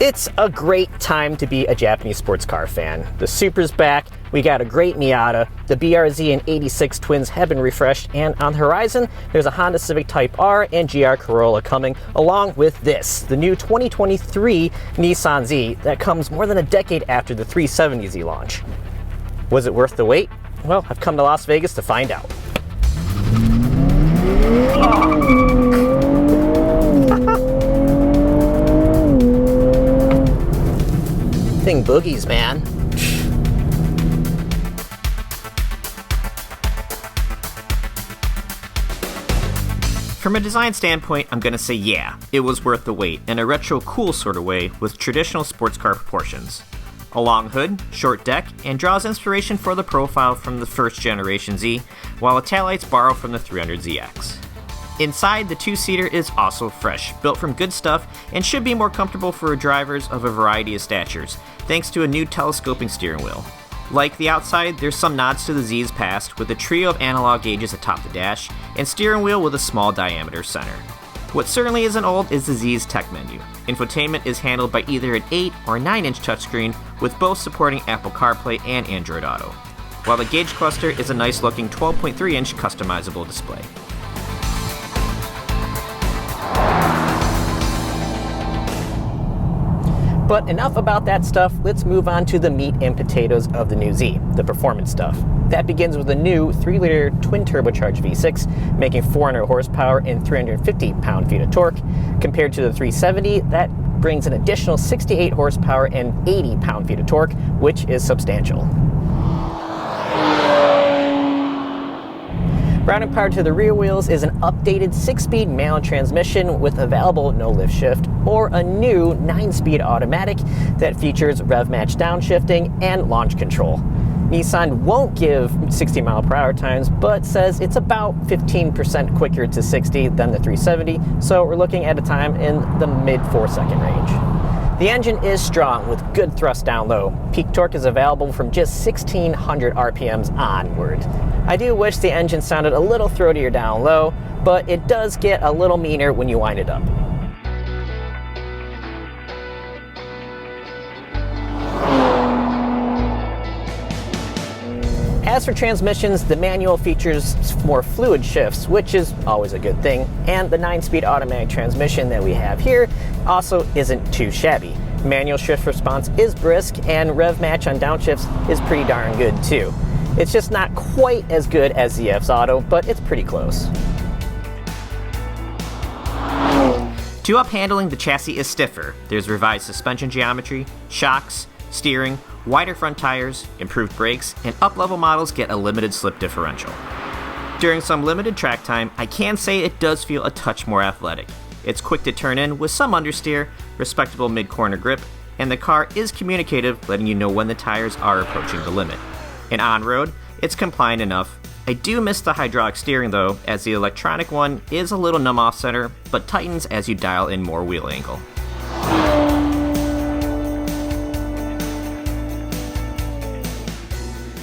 It's a great time to be a Japanese sports car fan. The Supra's back, we got a great Miata, the BRZ and 86 Twins have been refreshed, and on the horizon, there's a Honda Civic Type R and GR Corolla coming, along with this, the new 2023 Nissan Z that comes more than a decade after the 370Z launch. Was it worth the wait? Well, I've come to Las Vegas to find out. Thing boogies, man. From a design standpoint, I'm gonna say yeah, it was worth the wait, in a retro cool sort of way with traditional sports car proportions. A long hood, short deck, and draws inspiration for the profile from the first generation Z, while its taillights borrow from the 300ZX. Inside, the two-seater is also fresh, built from good stuff, and should be more comfortable for drivers of a variety of statures, thanks to a new telescoping steering wheel. Like the outside, there's some nods to the Z's past, with a trio of analog gauges atop the dash, and steering wheel with a small diameter center. What certainly isn't old is the Z's tech menu. Infotainment is handled by either an 8 or 9-inch touchscreen, with both supporting Apple CarPlay and Android Auto, while the gauge cluster is a nice-looking 12.3-inch customizable display. But enough about that stuff, let's move on to the meat and potatoes of the new Z, the performance stuff. That begins with a new 3-liter twin-turbocharged V6, making 400 horsepower and 350 pound-feet of torque. Compared to the 370, that brings an additional 68 horsepower and 80 pound-feet of torque, which is substantial. Rounding power to the rear wheels is an updated 6-speed manual transmission with available no-lift shift, or a new 9-speed automatic that features rev match downshifting and launch control. Nissan won't give 60 mile/hour times, but says it's about 15% quicker to 60 than the 370, so we're looking at a time in the mid 4-second range. The engine is strong with good thrust down low. Peak torque is available from just 1600 RPMs onward. I do wish the engine sounded a little throatier down low, but it does get a little meaner when you wind it up. As for transmissions, the manual features more fluid shifts, which is always a good thing, and the 9-speed automatic transmission that we have here also isn't too shabby. Manual shift response is brisk, and rev match on downshifts is pretty darn good too. It's just not quite as good as ZF's Auto, but it's pretty close. To up handling, the chassis is stiffer. There's revised suspension geometry, shocks, steering, wider front tires, improved brakes, and up-level models get a limited slip differential. During some limited track time, I can say it does feel a touch more athletic. It's quick to turn in with some understeer, respectable mid-corner grip, and the car is communicative, letting you know when the tires are approaching the limit. And on-road, it's compliant enough. I do miss the hydraulic steering though, as the electronic one is a little numb off-center, but tightens as you dial in more wheel angle.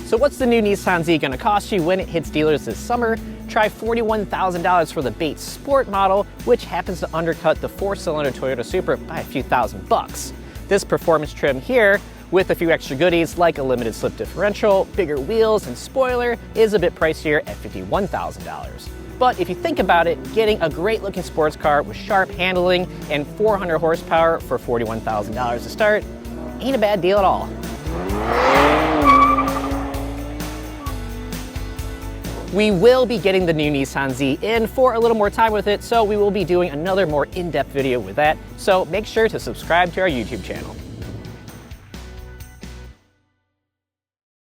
So what's the new Nissan Z going to cost you when it hits dealers this summer? Try $41,000 for the base sport model, which happens to undercut the 4-cylinder Toyota Supra by a few $1,000s. This performance trim here, with a few extra goodies like a limited slip differential, bigger wheels, and spoiler, is a bit pricier at $51,000. But if you think about it, getting a great-looking sports car with sharp handling and 400 horsepower for $41,000 to start ain't a bad deal at all. We will be getting the new Nissan Z in for a little more time with it, so we will be doing another more in-depth video with that, so make sure to subscribe to our YouTube channel.